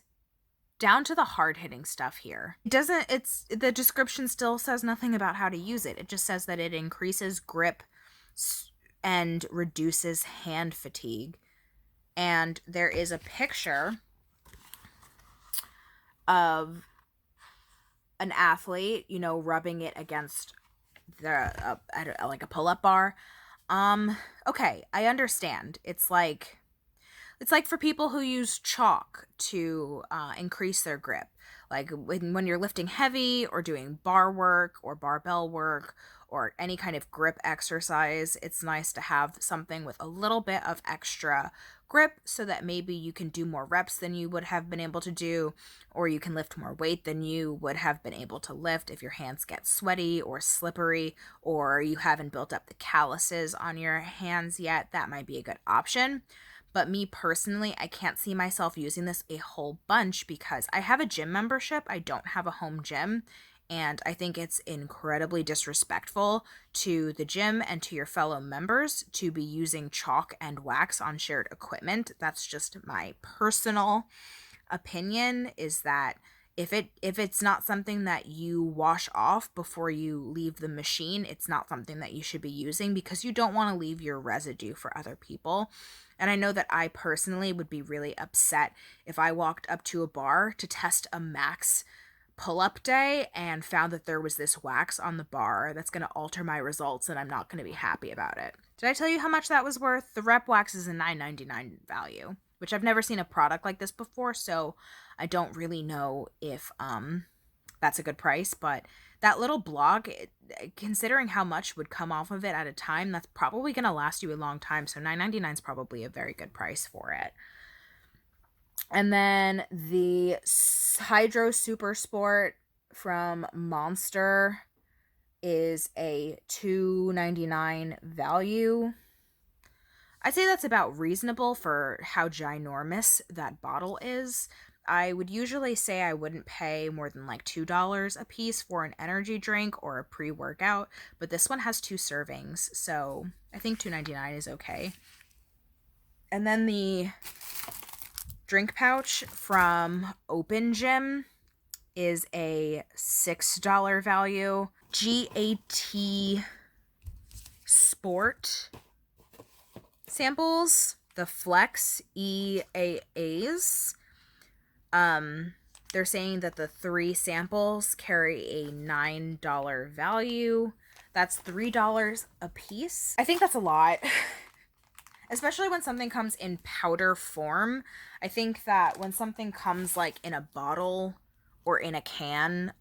Down to the hard-hitting stuff here. The description still says nothing about how to use it. It just says that it increases grip, and reduces hand fatigue. And there is a picture of an athlete, you know, rubbing it against the like a pull-up bar. Okay, I understand. It's like for people who use chalk to increase their grip. Like when you're lifting heavy or doing bar work or barbell work or any kind of grip exercise, it's nice to have something with a little bit of extra grip so that maybe you can do more reps than you would have been able to do, or you can lift more weight than you would have been able to lift if your hands get sweaty or slippery, or you haven't built up the calluses on your hands yet. That might be a good option. But me personally, I can't see myself using this a whole bunch because I have a gym membership. I don't have a home gym. And I think it's incredibly disrespectful to the gym and to your fellow members to be using chalk and wax on shared equipment. That's just my personal opinion, is that if it's not something that you wash off before you leave the machine, it's not something that you should be using because you don't want to leave your residue for other people. And I know that I personally would be really upset if I walked up to a bar to test a max pull-up day and found that there was this wax on the bar that's going to alter my results, and I'm not going to be happy about it. Did I tell you how much that was worth? The rep wax is a $9.99 value, which I've never seen a product like this before, so I don't really know if that's a good price. But that little block, considering how much would come off of it at a time, that's probably going to last you a long time, so $9.99 is probably a very good price for it. And then the Hydro Super Sport from Monster is a $2.99 value. I'd say that's about reasonable for how ginormous that bottle is. I would usually say I wouldn't pay more than like $2 a piece for an energy drink or a pre-workout, but this one has 2 servings, so I think $2.99 is okay. And then the drink pouch from Open Gym is a $6 value. GAT Sport samples, the Flex EAAs. They're saying that the 3 samples carry a $9 value. That's $3 a piece. I think that's a lot. Especially when something comes in powder form. I think that when something comes like in a bottle or in a can,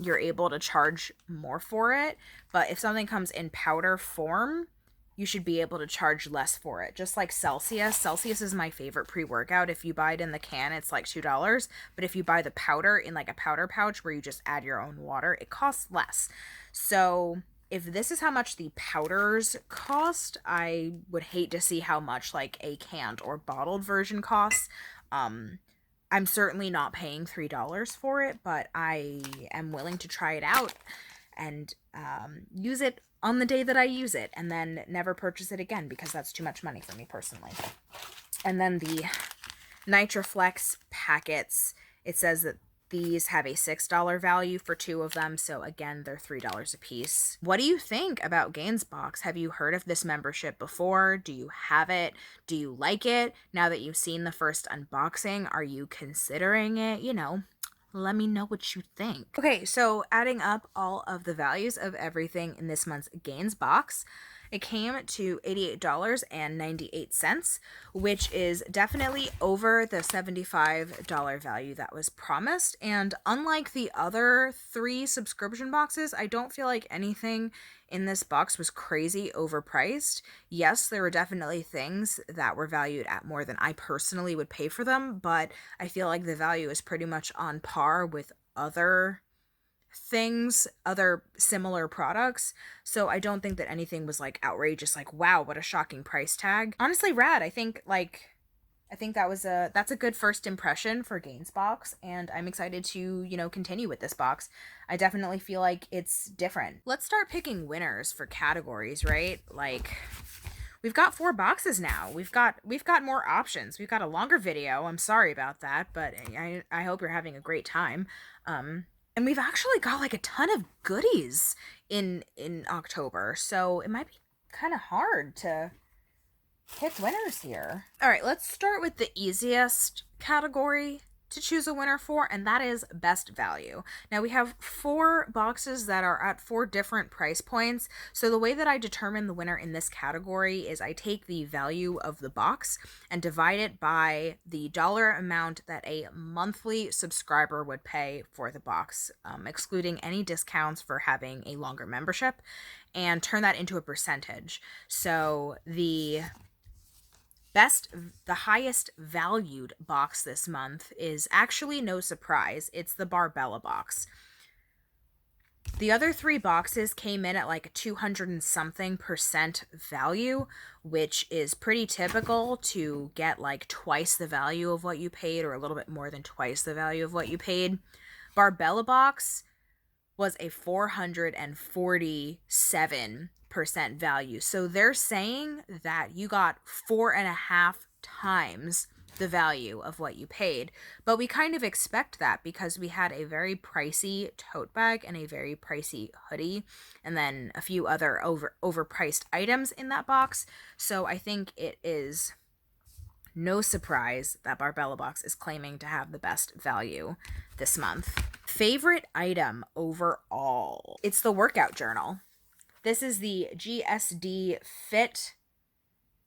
you're able to charge more for it. But if something comes in powder form, you should be able to charge less for it. Just like Celsius. Celsius is my favorite pre-workout. If you buy it in the can, it's like $2. But if you buy the powder in like a powder pouch where you just add your own water, it costs less. So if this is how much the powders cost, I would hate to see how much like a canned or bottled version costs. I'm certainly not paying $3 for it, but I am willing to try it out and use it on the day that I use it and then never purchase it again because that's too much money for me personally. And then the NitroFlex packets, it says that these have a $6 value for 2 of them, so again, they're $3 a piece. What do you think about Gainz Box? Have you heard of this membership before? Do you have it? Do you like it? Now that you've seen the first unboxing, are you considering it? You know, let me know what you think. Okay, so adding up all of the values of everything in this month's Gainz Box, it came to $88.98, which is definitely over the $75 value that was promised. And unlike the other 3 subscription boxes, I don't feel like anything in this box was crazy overpriced. Yes, there were definitely things that were valued at more than I personally would pay for them, but I feel like the value is pretty much on par with other things, other similar products. So I don't think that anything was like outrageous, like wow, what a shocking price tag. Honestly, rad. I think that's a good first impression for Gainz Box, and I'm excited to, you know, continue with this box. I definitely feel like it's different. Let's start picking winners for categories, right? Like, we've got 4 boxes now. We've got more options. We've got a longer video. I'm sorry about that, but I hope you're having a great time. And we've actually got like a ton of goodies in October, so it might be kind of hard to pick winners here. All right, let's start with the easiest category to choose a winner for, and that is best value. Now we have 4 boxes that are at 4 different price points. So the way that I determine the winner in this category is I take the value of the box and divide it by the dollar amount that a monthly subscriber would pay for the box, excluding any discounts for having a longer membership, and turn that into a percentage. So the highest valued box this month is actually, no surprise, it's the BarBella Box. The other 3 boxes came in at like a 200 and something percent value, which is pretty typical to get like twice the value of what you paid, or a little bit more than twice the value of what you paid. BarBella Box was a 447% value. So they're saying that you got 4.5 times the value of what you paid. But we kind of expect that because we had a very pricey tote bag and a very pricey hoodie, and then a few other overpriced items in that box. So I think it is no surprise that BarBella Box is claiming to have the best value this month. Favorite item overall. It's the workout journal. This is the GSD Fit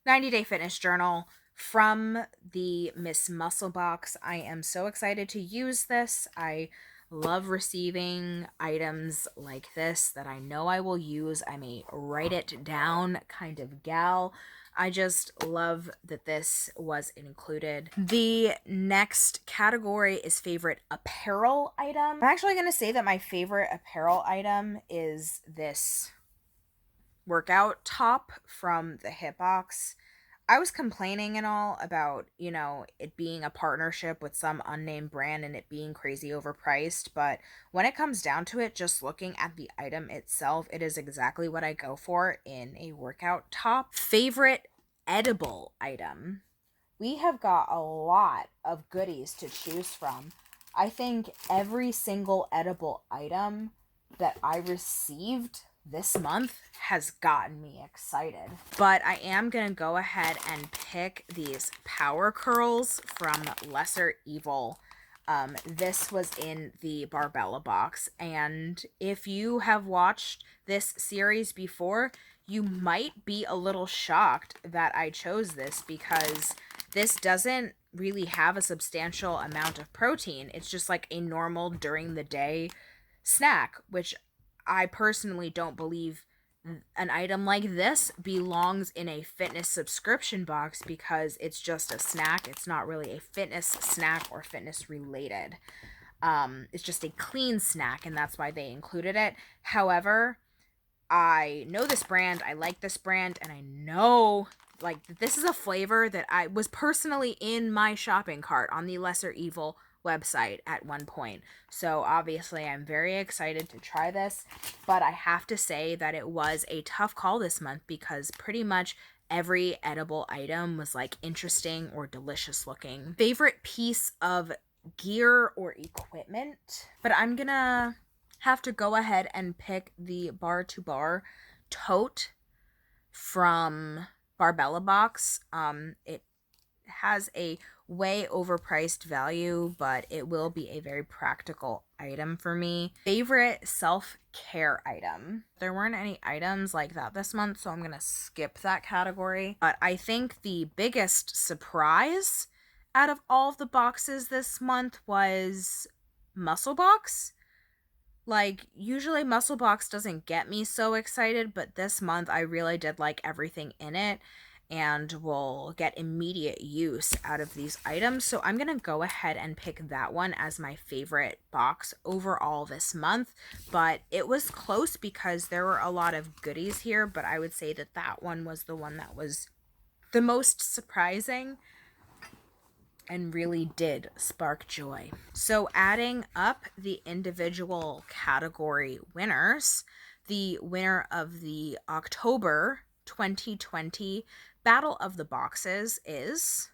90-Day Fitness Journal from the Miss Muscle box. I am so excited to use this. I love receiving items like this that I know I will use. I'm a write it down kind of gal. I just love that this was included. The next category is favorite apparel item. I'm actually going to say that my favorite apparel item is this workout top from the HIIT Box. I was complaining and all about, it being a partnership with some unnamed brand and it being crazy overpriced, but when it comes down to it, just looking at the item itself, it is exactly what I go for in a workout top. Favorite edible item. We have got a lot of goodies to choose from. I think every single edible item that I received this month has gotten me excited. But I am going to go ahead and pick these power curls from Lesser Evil. This was in the BarBella Box, and if you have watched this series before, you might be a little shocked that I chose this, because this doesn't really have a substantial amount of protein. It's just like a normal during the day snack, which I personally don't believe an item like this belongs in a fitness subscription box, because it's just a snack. It's not really a fitness snack or fitness related. It's just a clean snack, and that's why they included it. However, I know this brand, I like this brand, and I know this is a flavor that I was personally in my shopping cart on the Lesser Evil website at one point. So obviously I'm very excited to try this, but I have to say that it was a tough call this month, because pretty much every edible item was interesting or delicious looking. Favorite piece of gear or equipment, but I'm gonna have to go ahead and pick the bar to bar tote from BarBella Box. It has a way overpriced value, but it will be a very practical item for me. Favorite self-care item. There weren't any items like that this month, so I'm going to skip that category. But I think the biggest surprise out of all of the boxes this month was Muscle Box. Usually Muscle Box doesn't get me so excited, but this month I really did like everything in it and will get immediate use out of these items. So I'm going to go ahead and pick that one as my favorite box overall this month. But it was close because there were a lot of goodies here, but I would say that that one was the one that was the most surprising and really did spark joy. So adding up the individual category winners, the winner of the October 2020 Battle of the Boxes is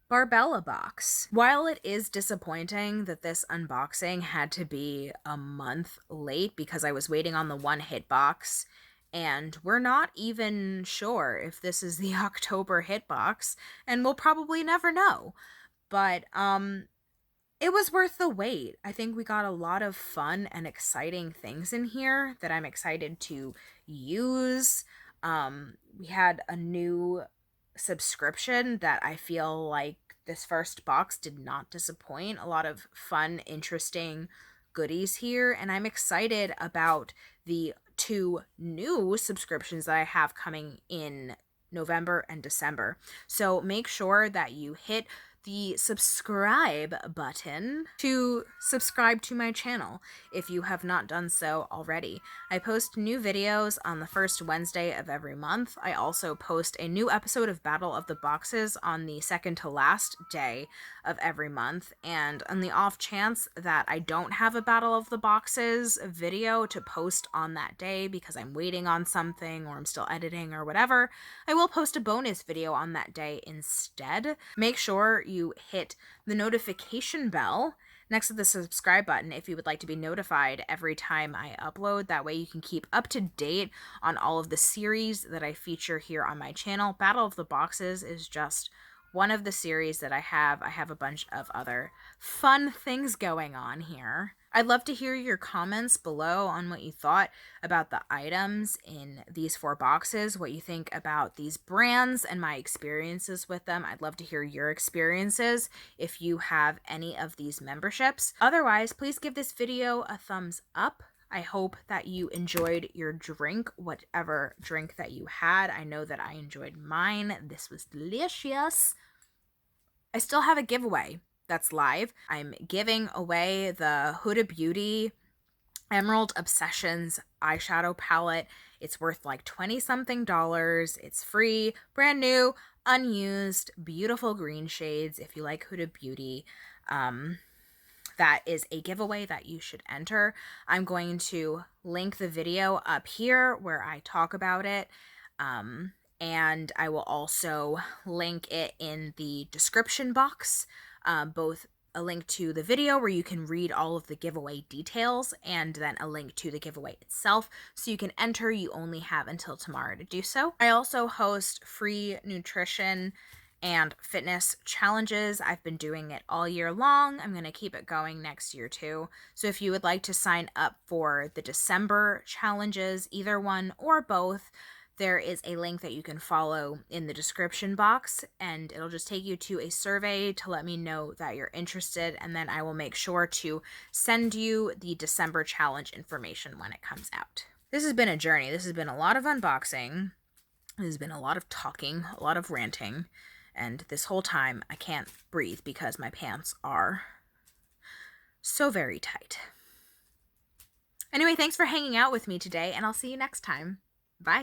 BarBella Box. While it is disappointing that this unboxing had to be a month late because I was waiting on the one HIIT box And we're not even sure if this is the October HIIT Box, and we'll probably never know. But it was worth the wait. I think we got a lot of fun and exciting things in here that I'm excited to use. We had a new subscription that I feel like this first box did not disappoint. A lot of fun, interesting goodies here, and I'm excited about the 2 new subscriptions that I have coming in November and December. So make sure that you hit the subscribe button to subscribe to my channel if you have not done so already. I post new videos on the first Wednesday of every month. I also post a new episode of Battle of the Boxes on the second to last day of every month, and on the off chance that I don't have a Battle of the Boxes video to post on that day because I'm waiting on something or I'm still editing or whatever, I will post a bonus video on that day instead. Make sure you hit the notification bell next to the subscribe button if you would like to be notified every time I upload. That way you can keep up to date on all of the series that I feature here on my channel. Battle of the Boxes is just one of the series that I have. I have a bunch of other fun things going on here. I'd love to hear your comments below on what you thought about the items in these 4 boxes, what you think about these brands and my experiences with them. I'd love to hear your experiences if you have any of these memberships. Otherwise, please give this video a thumbs up. I hope that you enjoyed your drink, whatever drink that you had. I know that I enjoyed mine. This was delicious. I still have a giveaway that's live. I'm giving away the Huda Beauty Emerald Obsessions eyeshadow palette. It's worth like 20-something dollars. It's free, brand new, unused, beautiful green shades if you like Huda Beauty. That is a giveaway that you should enter. I'm going to link the video up here where I talk about it. And I will also link it in the description box, both a link to the video where you can read all of the giveaway details and then a link to the giveaway itself so you can enter. You only have until tomorrow to do so. I also host free nutrition and fitness challenges. I've been doing it all year long. I'm going to keep it going next year too. So if you would like to sign up for the December challenges, either one or both, there is a link that you can follow in the description box, and it'll just take you to a survey to let me know that you're interested, and then I will make sure to send you the December challenge information when it comes out. This has been a journey. This has been a lot of unboxing. This has been a lot of talking, a lot of ranting, and this whole time I can't breathe because my pants are so very tight. Anyway, thanks for hanging out with me today, and I'll see you next time. Bye.